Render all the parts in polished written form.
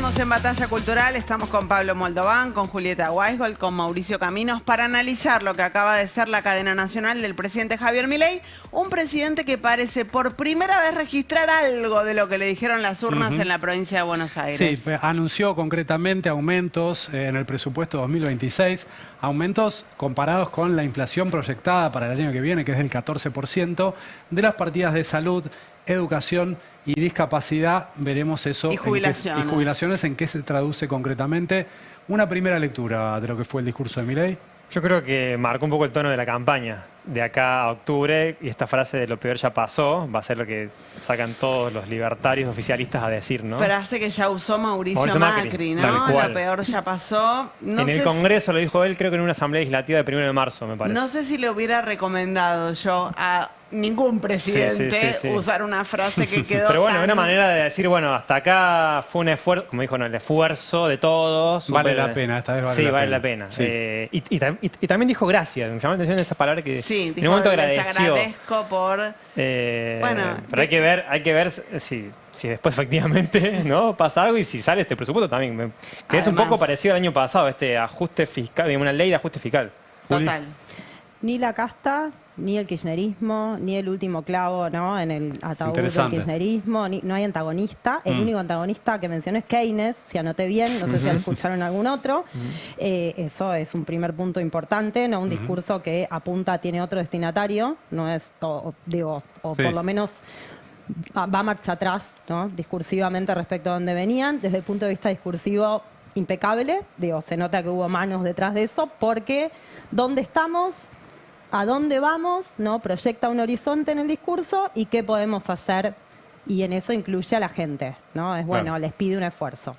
Seguimos en Batalla Cultural, estamos con Pablo Moldován, con Julieta Weisgold, con Mauricio Caminos, para analizar lo que acaba de ser la cadena nacional del presidente Javier Milei, un presidente que parece por primera vez registrar algo de lo que le dijeron las urnas en la provincia de Buenos Aires. Sí, anunció concretamente aumentos en el presupuesto 2026, aumentos comparados con la inflación proyectada para el año que viene, que es del 14%, de las partidas de salud, educación y discapacidad. Veremos eso. Y jubilaciones. Y jubilaciones, ¿en qué se traduce concretamente? Una primera lectura de lo que fue el discurso de Milei. Yo creo que marcó un poco el tono de la campaña. De acá a octubre, y esta frase de lo peor ya pasó, va a ser lo que sacan todos los libertarios oficialistas a decir, ¿no? Frase que ya usó Mauricio Macri, ¿no? Tal cual. Lo peor ya pasó. No en sé el Congreso lo dijo él, creo que en una asamblea legislativa del 1 de marzo, me parece. No sé si le hubiera recomendado yo a ningún presidente usar una frase que quedó Pero bueno, tan... una manera de decir, bueno, hasta acá fue un esfuerzo, como dijo, no, el esfuerzo de todos. Vale la pena, esta vez vale la pena. Sí, vale la pena. Sí. Y también dijo gracias, me llamó la atención esas palabras que Sí, en un momento les agradeció. agradezco por... Bueno, pero hay que ver si después efectivamente no pasa algo y si sale este presupuesto también. Que es un poco parecido al año pasado, este ajuste fiscal, digamos, una ley de ajuste fiscal. Total. Ni la casta, ni el kirchnerismo, ni el último clavo, ¿no?, en el ataúd del kirchnerismo, no hay antagonista. El único antagonista que mencioné es Keynes, si anoté bien, no sé si lo escucharon algún otro. Eso es un primer punto importante, ¿no? Un discurso que apunta, tiene otro destinatario, no es, por lo menos va marcha atrás, ¿no?, discursivamente respecto a donde venían. Desde el punto de vista discursivo, impecable. Se nota que hubo manos detrás de eso, porque ¿dónde estamos? ¿A dónde vamos? ¿No? Proyecta un horizonte en el discurso y qué podemos hacer, y en eso incluye a la gente, ¿no? Es bueno, les pide un esfuerzo.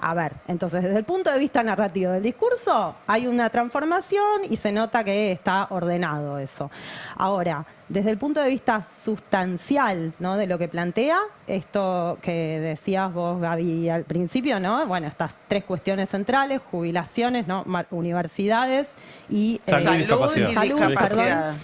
A ver, entonces desde el punto de vista narrativo del discurso hay una transformación y se nota que está ordenado eso. Ahora, desde el punto de vista sustancial, ¿no?, de lo que plantea, esto que decías vos, Gaby, al principio, ¿no? Bueno, estas tres cuestiones centrales: jubilaciones, ¿no?, universidades y salud y discapacidad.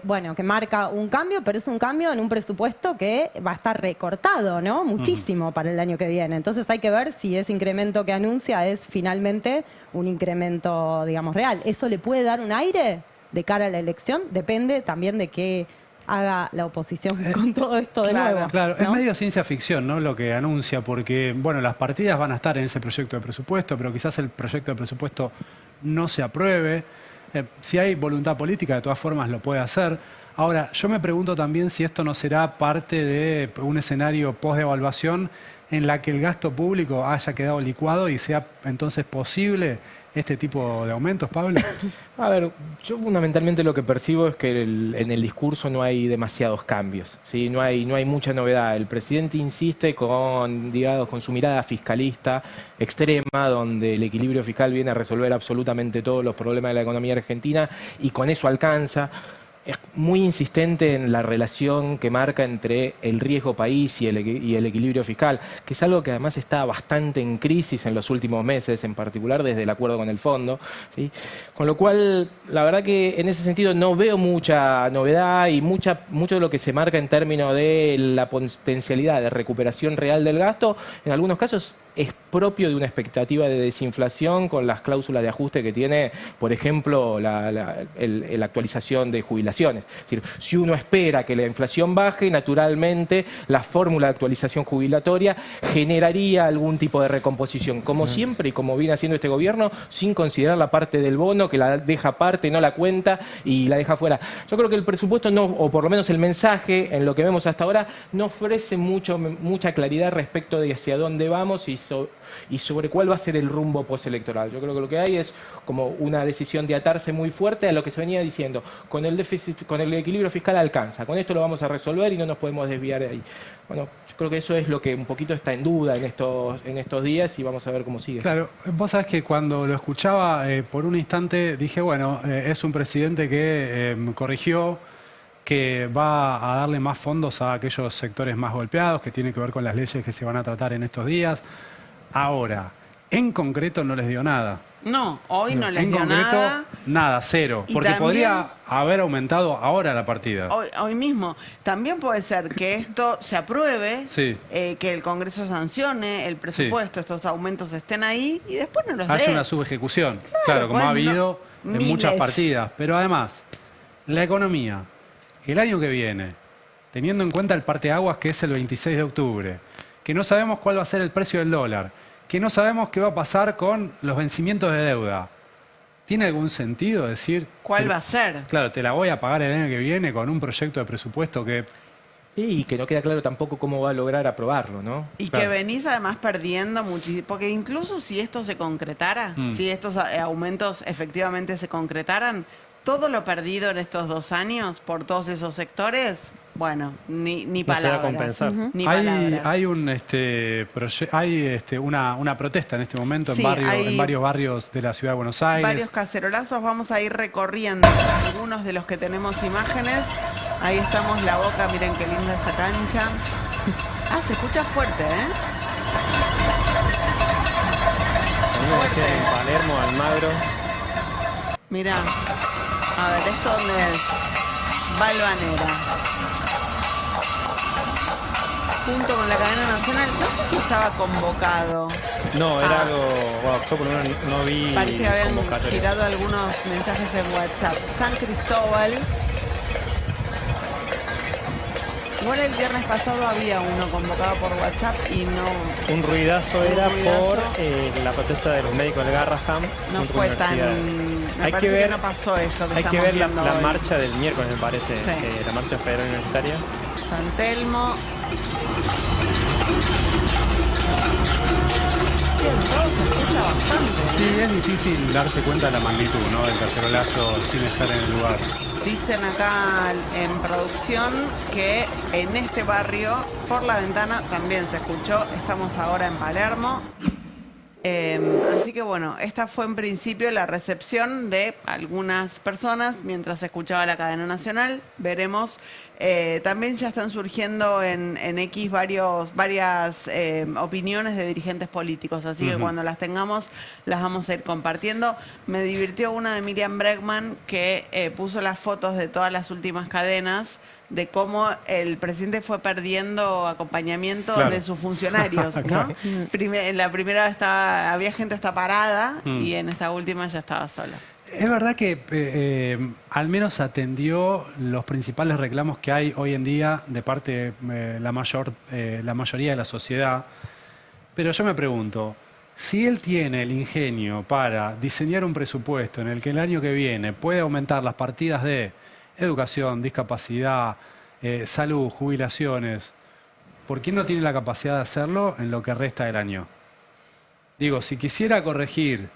Bueno, que marca un cambio, pero es un cambio en un presupuesto que va a estar recortado, ¿no?, muchísimo para el año que viene. Entonces hay que ver si ese incremento que anuncia es finalmente un incremento, digamos, real. ¿Eso le puede dar un aire de cara a la elección? Depende también de qué haga la oposición con todo esto de nuevo. Claro, ¿no? Es medio ciencia ficción, ¿no?, lo que anuncia, porque, bueno, las partidas van a estar en ese proyecto de presupuesto, pero quizás el proyecto de presupuesto no se apruebe. Si hay voluntad política, de todas formas lo puede hacer. Ahora, yo me pregunto también si esto no será parte de un escenario post-devaluación en la que el gasto público haya quedado licuado y sea entonces posible este tipo de aumentos, Pablo. A ver, yo fundamentalmente lo que percibo es que en el discurso no hay demasiados cambios, ¿sí? No hay mucha novedad. El presidente insiste digamos, con su mirada fiscalista extrema, donde el equilibrio fiscal viene a resolver absolutamente todos los problemas de la economía argentina, y con eso alcanza. Es muy insistente en la relación que marca entre el riesgo país y el equilibrio fiscal, que es algo que además está bastante en crisis en los últimos meses, en particular desde el acuerdo con el fondo, ¿sí? Con lo cual, la verdad que en ese sentido no veo mucha novedad, y mucho de lo que se marca en términos de la potencialidad de recuperación real del gasto, en algunos casos es propio de una expectativa de desinflación con las cláusulas de ajuste que tiene, por ejemplo, la actualización de jubilaciones. Es decir, si uno espera que la inflación baje, naturalmente la fórmula de actualización jubilatoria generaría algún tipo de recomposición, como siempre y como viene haciendo este gobierno, sin considerar la parte del bono, que la deja aparte, no la cuenta y la deja fuera. Yo creo que el presupuesto no, o por lo menos el mensaje, en lo que vemos hasta ahora, no ofrece mucha claridad respecto de hacia dónde vamos y sobre cuál va a ser el rumbo postelectoral. Yo creo que lo que hay es como una decisión de atarse muy fuerte a lo que se venía diciendo: con el déficit, con el equilibrio fiscal alcanza, con esto lo vamos a resolver y no nos podemos desviar de ahí. Bueno, yo creo que eso es lo que un poquito está en duda en estos días, y vamos a ver cómo sigue. Claro, vos sabés que cuando lo escuchaba por un instante dije, bueno, es un presidente que corrigió, que va a darle más fondos a aquellos sectores más golpeados, que tiene que ver con las leyes que se van a tratar en estos días. Ahora, En concreto no les dio nada. No, hoy no les dio En concreto, nada. cero. Y Porque también, podría haber aumentado ahora la partida. Hoy mismo. También puede ser que esto se apruebe, Sí. que el Congreso sancione el presupuesto, estos aumentos estén ahí y después no los Hace dé. una subejecución. Claro, como pues ha habido no, en miles. muchas partidas. Pero además, la economía, el año que viene, teniendo en cuenta el parteaguas que es el 26 de octubre, que no sabemos cuál va a ser el precio del dólar, que no sabemos qué va a pasar con los vencimientos de deuda. ¿Tiene algún sentido decir... ¿Cuál va a ser? Claro, te la voy a pagar el año que viene con un proyecto de presupuesto que... Sí, y que no queda claro tampoco cómo va a lograr aprobarlo, ¿no? Y Claro. que venís además perdiendo muchísimo, porque incluso si esto se concretara, si estos aumentos efectivamente se concretaran, todo lo perdido en estos 2 años por todos esos sectores, bueno, ni No se va palabras. a compensar. Ni Hay palabras. una protesta en este momento Sí, en hay varios barrios de la ciudad de Buenos Aires. Varios cacerolazos, vamos a ir recorriendo algunos de los que tenemos imágenes. Ahí estamos, La Boca, miren qué linda esa cancha. Ah, se escucha fuerte, ¿eh? A mí me decían en Palermo, Almagro. Mirá, a ver, ¿esto dónde es? Balvanera. Junto con la cadena nacional, no sé si estaba convocado. No, era algo... Wow, yo por lo menos no vi Parece que habían convocatoria. tirado algunos mensajes en WhatsApp. San Cristóbal. Igual el viernes pasado había uno convocado por WhatsApp y no... Un ruidazo Un era ruidazo. por la protesta de los médicos del Garraham. No contra fue tan... universidades. Me Hay parece que ver, que no pasó esto que hay que estamos ver la viendo hoy. marcha del miércoles, me parece. Sí. La marcha federal universitaria. San Telmo. Bien, todo se escucha bastante. Sí, es difícil darse cuenta de la magnitud, ¿no? Del cacerolazo sin estar en el lugar. Dicen acá en producción que en este barrio, por la ventana, también se escuchó. Estamos ahora en Palermo. Así que bueno, esta fue en principio la recepción de algunas personas mientras se escuchaba la cadena nacional. Veremos, también ya están surgiendo en X varias opiniones de dirigentes políticos, así que cuando las tengamos las vamos a ir compartiendo. Me divirtió una de Miriam Bregman que puso las fotos de todas las últimas cadenas de cómo el presidente fue perdiendo acompañamiento Claro. de sus funcionarios, ¿no? En la primera había gente hasta parada y en esta última ya estaba sola. Es verdad que al menos atendió los principales reclamos que hay hoy en día de parte de la mayoría de la sociedad. Pero yo me pregunto, si él tiene el ingenio para diseñar un presupuesto en el que el año que viene puede aumentar las partidas de educación, discapacidad, salud, jubilaciones, ¿por qué no tiene la capacidad de hacerlo en lo que resta del año? Digo, si quisiera corregir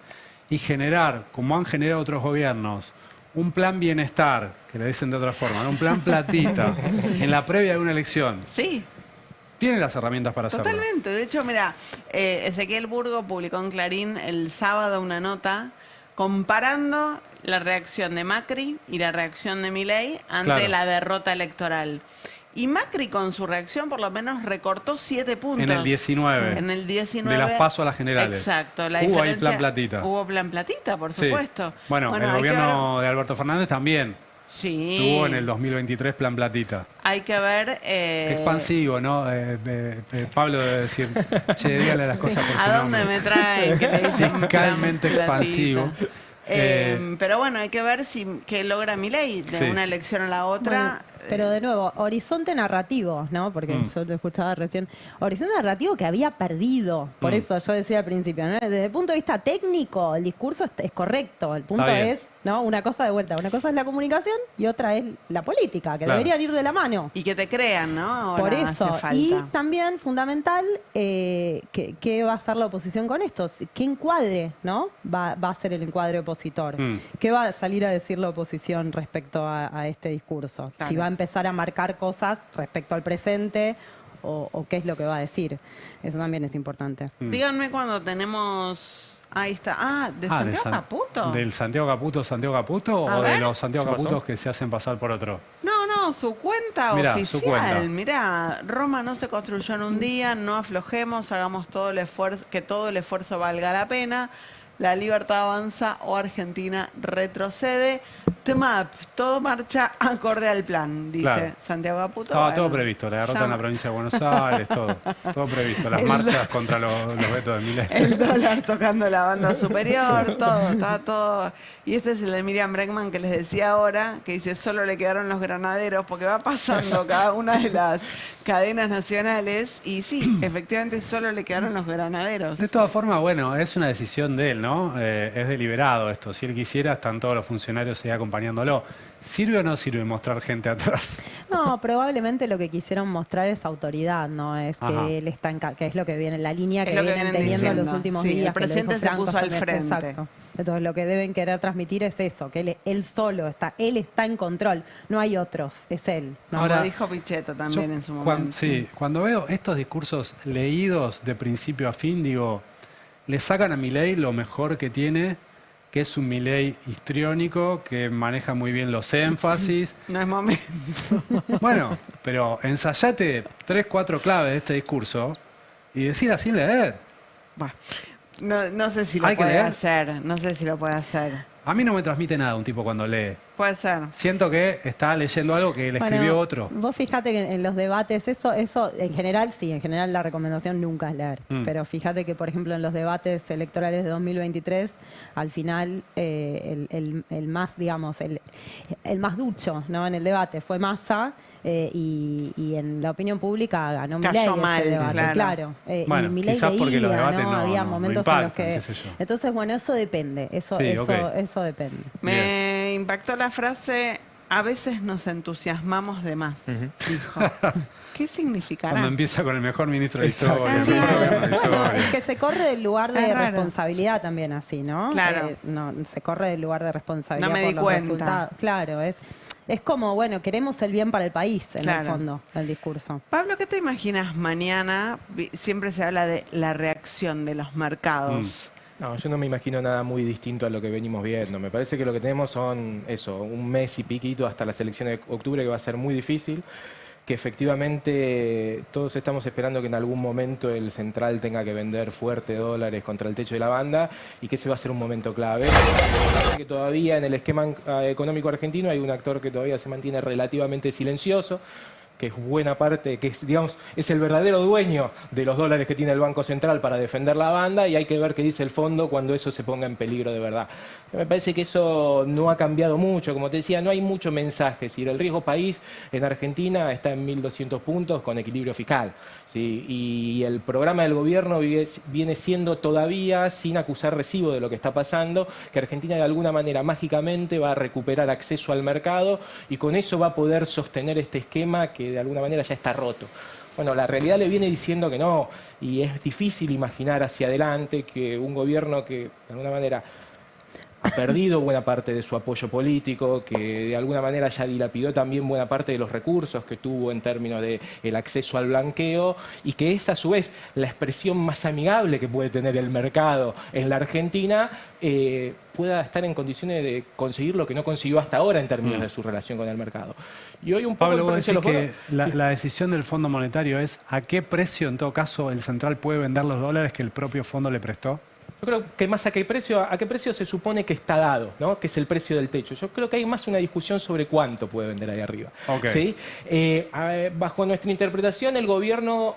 y generar, como han generado otros gobiernos, un plan bienestar, que le dicen de otra forma, ¿no? Un plan platita, en la previa de una elección, Sí, tiene las herramientas para hacerlo. totalmente. De hecho, mira, Ezequiel Burgo publicó en Clarín el sábado una nota comparando la reacción de Macri y la reacción de Milei ante Claro. la derrota electoral. Y Macri con su reacción por lo menos recortó 7 puntos. En el 19. En el 19. De las PASO a las generales. Exacto. La Hubo ahí diferencia- plan platita. Hubo plan platita, por Sí. supuesto. Bueno, el hay que gobierno de Alberto Fernández también ver- Sí. tuvo en el 2023 plan platita. Hay que ver... Qué expansivo, ¿no? Pablo debe decir, che, dígale las cosas por su ¿A dónde nombre. me traen? Que le dicen Fiscalmente plan expansivo. platita. Pero bueno, hay que ver qué logra Milei de Sí. una elección a la otra. Pero de nuevo, horizonte narrativo, ¿no? Porque yo te escuchaba recién. Horizonte narrativo que había perdido. Por eso yo decía al principio, ¿no? Desde el punto de vista técnico, el discurso es correcto. El punto Está bien. es, ¿no? Una cosa de vuelta. Una cosa es la comunicación y otra es la política, que Claro. deberían ir de la mano. Y que te crean, ¿no? Ahora Por hace eso. falta. Y también, fundamental, ¿qué va a hacer la oposición con esto? ¿Qué encuadre, ¿no? Va a ser el encuadre opositor. ¿Qué va a salir a decir la oposición respecto a este discurso? Claro. Si va a empezar a marcar cosas respecto al presente o qué es lo que va a decir. Eso también es importante. Díganme cuando tenemos... Ahí está. Ah, ¿de Santiago Caputo? ¿Del Santiago Caputo A o ver. de los Santiago ¿Qué pasó? Caputos que se hacen pasar por otro? No, su cuenta cuenta Mirá, su oficial. cuenta. Mirá, Roma no se construyó en un día, no aflojemos, hagamos todo el esfuerzo, que todo el esfuerzo valga la pena. La libertad avanza o Argentina retrocede. TEMAP, todo marcha acorde al plan, dice Claro. Santiago Caputo. Estaba todo Bueno, previsto, la derrota en llama. la provincia de Buenos Aires, todo previsto. Las marchas contra los vetos de Milei. El dólar tocando la banda superior, todo, está todo. Y este es el de Miriam Bregman que les decía ahora, que dice solo le quedaron los granaderos, porque va pasando cada una de las cadenas nacionales y sí, efectivamente solo le quedaron los granaderos. De todas formas, bueno, es una decisión de él, ¿no? Es deliberado esto. Si él quisiera, están todos los funcionarios ahí acompañándolo. ¿Sirve o no sirve mostrar gente atrás? No, probablemente lo que quisieron mostrar es autoridad, no es Ajá. que él está que es lo que viene, la línea Es que lo que vienen vienen teniendo diciendo. los últimos Sí, días. el que lo presidente dijo se Franco puso al justamente, frente. exacto. Entonces lo que deben querer transmitir es eso, que él solo está, él está en control, no hay otros, es él. ¿no? Como Ahora, dijo Pichetto también en su momento. Sí, cuando veo estos discursos leídos de principio a fin, digo, le sacan a Milei lo mejor que tiene, que es un Milei histriónico, que maneja muy bien los énfasis. No es momento. Bueno, pero ensayate 3, 4 claves de este discurso y decir sin leer. Bah, no sé si lo Hay que puede leer. hacer. No sé si lo puede hacer. A mí no me transmite nada un tipo cuando lee. Puede ser. Siento que está leyendo algo que le escribió Bueno, otro. Vos fíjate que en los debates, eso en general sí, en general la recomendación nunca es leer. Pero fíjate que, por ejemplo, en los debates electorales de 2023, al final el más, digamos, el más ducho, ¿no? En el debate fue Massa. Y en la opinión pública ganó Cayó Milei ese mal, debate, claro. Bueno, y Milei quizás porque los leía, debates no había momentos impactan, en los que... qué sé yo. Entonces, bueno, eso depende, eso depende. Me impactó la frase, a veces nos entusiasmamos de más, dijo. ¿Qué significará? Cuando empieza con el mejor ministro de la Exacto. historia, el mejor gobierno de la historia. Es que se corre del lugar de Es raro. responsabilidad también así, ¿no? Claro. No, se corre del lugar de responsabilidad No me por di los cuenta. resultados. Claro, es como, bueno, queremos el bien para el país, en Claro. el fondo, el discurso. Pablo, ¿qué te imaginas mañana? Siempre se habla de la reacción de los mercados. No, yo no me imagino nada muy distinto a lo que venimos viendo. Me parece que lo que tenemos son un mes y piquito hasta las elecciones de octubre, que va a ser muy difícil, que efectivamente todos estamos esperando que en algún momento el central tenga que vender fuerte dólares contra el techo de la banda y que ese va a ser un momento clave. Que todavía en el esquema económico argentino hay un actor que todavía se mantiene relativamente silencioso, que es buena parte, que es, digamos, es el verdadero dueño de los dólares que tiene el Banco Central para defender la banda, y hay que ver qué dice el fondo cuando eso se ponga en peligro de verdad. Me parece que eso no ha cambiado mucho, como te decía, no hay mucho mensaje. Si el riesgo país en Argentina está en 1.200 puntos con equilibrio fiscal, ¿sí? Y el programa del gobierno viene siendo todavía, sin acusar recibo de lo que está pasando, que Argentina de alguna manera mágicamente va a recuperar acceso al mercado y con eso va a poder sostener este esquema que de alguna manera ya está roto. Bueno, la realidad le viene diciendo que no, y es difícil imaginar hacia adelante que un gobierno que de alguna manera ha perdido buena parte de su apoyo político, que de alguna manera ya dilapidó también buena parte de los recursos que tuvo en términos de el acceso al blanqueo, y que es a su vez la expresión más amigable que puede tener el mercado en la Argentina, pueda estar en condiciones de conseguir lo que no consiguió hasta ahora en términos de su relación con el mercado. Y hoy un poco Pablo, el vos precio decís de los que bonos- la decisión del Fondo Monetario es a qué precio, en todo caso, el central puede vender los dólares que el propio fondo le prestó. Yo creo que más a qué precio se supone que está dado, ¿no? Que es el precio del techo. Yo creo que hay más una discusión sobre cuánto puede vender ahí arriba. Ok. ¿Sí? Bajo nuestra interpretación, el gobierno,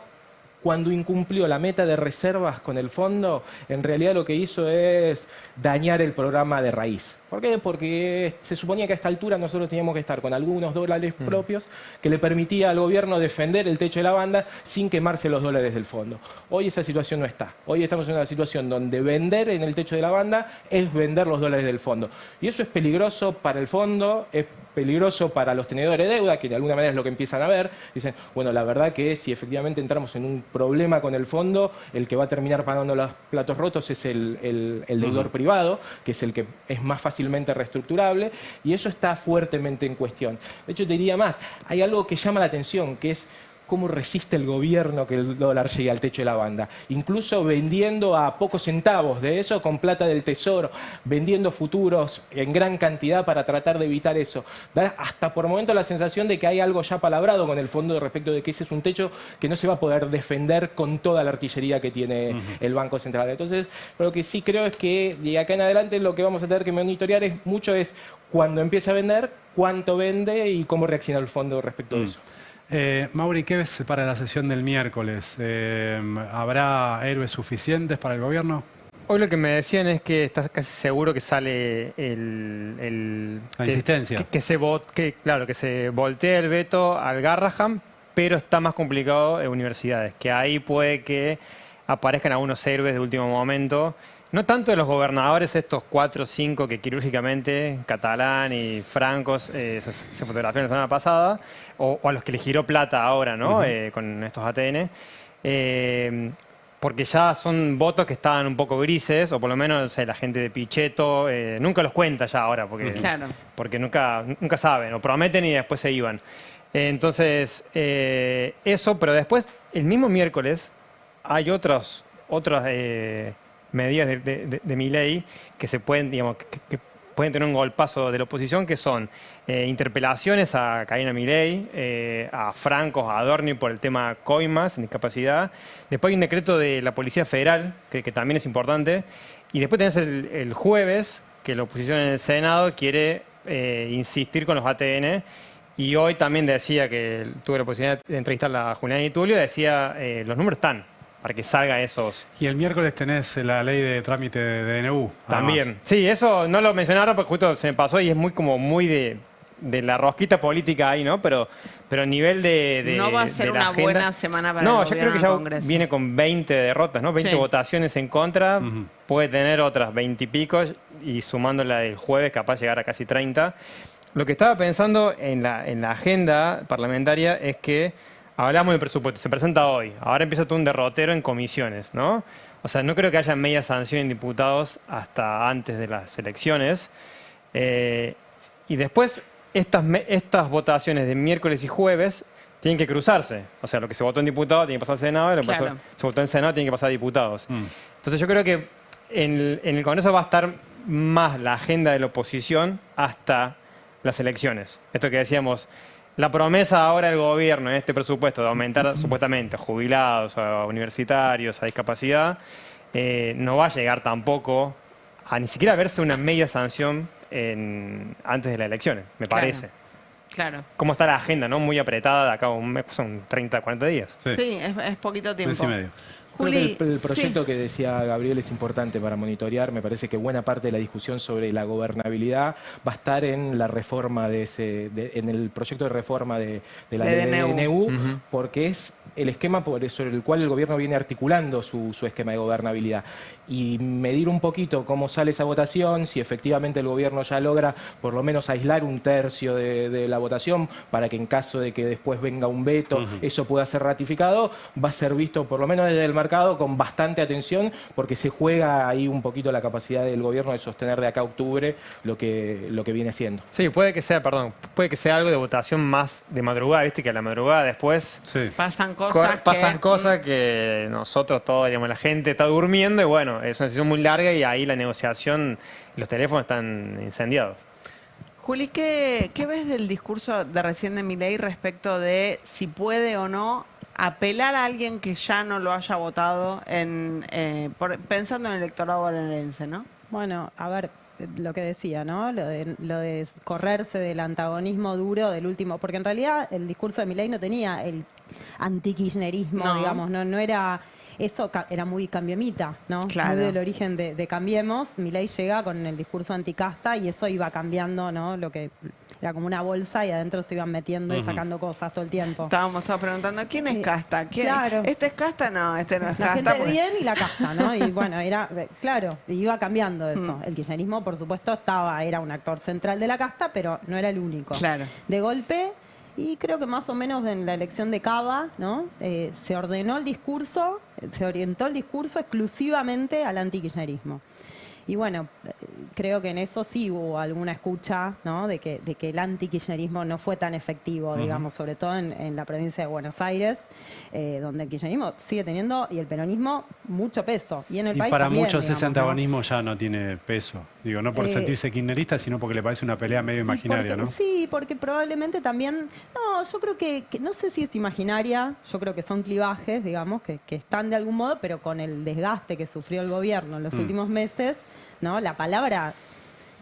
cuando incumplió la meta de reservas con el fondo, en realidad lo que hizo es dañar el programa de raíz. ¿Por qué? Porque se suponía que a esta altura nosotros teníamos que estar con algunos dólares propios que le permitía al gobierno defender el techo de la banda sin quemarse los dólares del fondo. Hoy esa situación no está. Hoy estamos en una situación donde vender en el techo de la banda es vender los dólares del fondo. Y eso es peligroso para el fondo, es peligroso para los tenedores de deuda, que de alguna manera es lo que empiezan a ver. Dicen, bueno, la verdad que si efectivamente entramos en un problema con el fondo, el que va a terminar pagando los platos rotos es el deudor privado, que es el que es más fácilmente reestructurable, y eso está fuertemente en cuestión. De hecho, te diría más, hay algo que llama la atención, que es cómo resiste el gobierno que el dólar llegue al techo de la banda. Incluso vendiendo a pocos centavos de eso con plata del tesoro, vendiendo futuros en gran cantidad para tratar de evitar eso. Da hasta por momento la sensación de que hay algo ya palabrado con el fondo respecto de que ese es un techo que no se va a poder defender con toda la artillería que tiene el Banco Central. Entonces, lo que sí creo es que de acá en adelante lo que vamos a tener que monitorear es cuando empiece a vender, cuánto vende y cómo reacciona el fondo respecto a eso. Mauri, ¿qué ves para la sesión del miércoles? ¿Habrá héroes suficientes para el gobierno? Hoy lo que me decían es que estás casi seguro que sale la insistencia. Que se voltee el veto al Garrahan, pero está más complicado en universidades, que ahí puede que aparezcan algunos héroes de último momento. No tanto de los gobernadores, estos 4 o 5 que quirúrgicamente, Catalán y Francos, se fotografiaron la semana pasada, o a los que le giró plata ahora, ¿no? Con estos ATN. Porque ya son votos que estaban un poco grises, o por lo menos la gente de Pichetto nunca los cuenta ya ahora, porque nunca saben, o prometen y después se iban. Entonces, eso, pero después, el mismo miércoles, hay otras medidas de Milei que se pueden, digamos, que pueden tener un golpazo de la oposición, que son interpelaciones a Karina Milei, a Francos, a Adorni por el tema coimas en discapacidad. Después hay un decreto de la Policía Federal, que también es importante. Y después tenés el jueves, que la oposición en el Senado quiere insistir con los ATN. Y hoy también decía, que tuve la posibilidad de entrevistar a Julián y Tulio, decía, los números están para que salga esos. Y el miércoles tenés la ley de trámite de DNU. También. Además. Sí, eso no lo mencioné ahora porque justo se me pasó y es muy de la rosquita política ahí, ¿no? Pero a nivel de no va a ser una agenda, buena semana para el yo gobierno creo que del ya Congreso. viene con 20 derrotas, ¿no? 20 votaciones en contra. Puede tener otras 20 y pico y sumando la del jueves capaz llegar a casi 30. Lo que estaba pensando en la agenda parlamentaria es que hablamos del presupuesto, se presenta hoy. Ahora empieza todo un derrotero en comisiones, ¿no? O sea, no creo que haya media sanción en diputados hasta antes de las elecciones. Y después, estas votaciones de miércoles y jueves tienen que cruzarse. O sea, lo que se votó en diputados tiene que pasar al Senado, y lo que se votó en Senado tiene que pasar a diputados. Entonces yo creo que en el Congreso va a estar más la agenda de la oposición hasta las elecciones. Esto que decíamos, la promesa ahora del gobierno en este presupuesto de aumentar supuestamente a jubilados, a universitarios, a discapacidad, no va a llegar tampoco a ni siquiera verse una media sanción antes de las elecciones, me parece. Claro. ¿Cómo está la agenda, no? Muy apretada, de acá a un mes, son 30, 40 días. Sí, es poquito tiempo. Mes y medio. Juli, el proyecto que decía Gabriel es importante para monitorear. Me parece que buena parte de la discusión sobre la gobernabilidad va a estar en la reforma en el proyecto de reforma de la ley de DNU, porque es el esquema sobre el cual el gobierno viene articulando su esquema de gobernabilidad. Y medir un poquito cómo sale esa votación, si efectivamente el gobierno ya logra por lo menos aislar un tercio de la votación para que en caso de que después venga un veto, eso pueda ser ratificado, va a ser visto por lo menos desde el mercado con bastante atención, porque se juega ahí un poquito la capacidad del gobierno de sostener de acá a octubre lo que viene siendo. Sí, puede que sea algo de votación más de madrugada, viste que a la madrugada después pasan cosas que nosotros todos, digamos, la gente está durmiendo y bueno, es una sesión muy larga y ahí la negociación, los teléfonos están incendiados. Juli, ¿qué ves del discurso de recién de Milei respecto de si puede o no apelar a alguien que ya no lo haya votado pensando en el electorado bonaerense, ¿no? Bueno, a ver, lo que decía, ¿no? Lo de correrse del antagonismo duro del último, porque en realidad el discurso de Milei no tenía el antikirchnerismo, digamos, no era eso, era muy cambiemita, ¿no? Claro. Muy del origen de Cambiemos. Milei llega con el discurso anticasta y eso iba cambiando, ¿no? Lo que era como una bolsa y adentro se iban metiendo y sacando cosas todo el tiempo. Estábamos todos preguntando, ¿quién es casta? Claro. ¿Este es casta? No, este no es la casta. La gente bien y la casta, ¿no? Y bueno, claro, iba cambiando eso. El kirchnerismo, por supuesto, era un actor central de la casta, pero no era el único. Claro. De golpe, y creo que más o menos en la elección de Cava, ¿no? Se ordenó el discurso, se orientó el discurso exclusivamente al antikirchnerismo. Y bueno, creo que en eso sí hubo alguna escucha, ¿no? de que el anti-kirchnerismo no fue tan efectivo, digamos, sobre todo en la provincia de Buenos Aires, donde el kirchnerismo sigue teniendo, y el peronismo, mucho peso. Y en el país para también, muchos digamos, ese antagonismo ya no tiene peso. Digo, no por sentirse kirchnerista, sino porque le parece una pelea medio imaginaria, ¿no? Sí, porque probablemente también... No, yo creo que no sé si es imaginaria, yo creo que son clivajes, digamos, que están de algún modo, pero con el desgaste que sufrió el gobierno en los últimos meses, ¿no? La palabra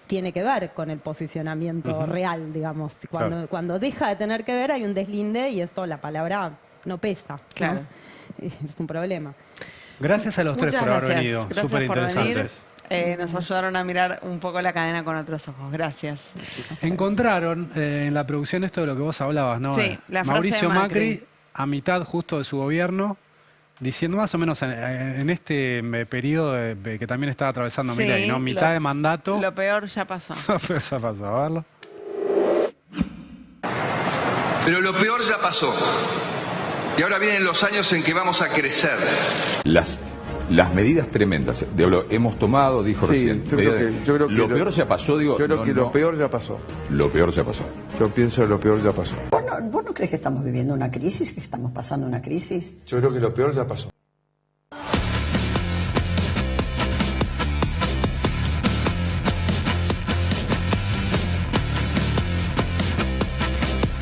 tiene que ver con el posicionamiento real, digamos. Cuando deja de tener que ver hay un deslinde y eso, la palabra no pesa. Claro. ¿no? Es un problema. Gracias a los tres por haber venido. Gracias Súper por venir. interesantes. Nos ayudaron a mirar un poco la cadena con otros ojos. Gracias. Encontraron en la producción esto de lo que vos hablabas, ¿no? Sí, la frase Mauricio de Macri, a mitad justo de su gobierno, diciendo más o menos en este periodo que también estaba atravesando Sí, Milei, ¿no? Mitad de mandato. Lo peor ya pasó. Lo peor ya pasó, a verlo. Pero lo peor ya pasó. Y ahora vienen los años en que vamos a crecer. Las medidas tremendas, hemos tomado, dijo recién. Yo creo que lo peor ya pasó, digo. Yo creo que lo peor ya pasó. Lo peor ya pasó. Yo pienso que lo peor ya pasó. ¿Vos no crees que estamos viviendo una crisis, que estamos pasando una crisis? Yo creo que lo peor ya pasó.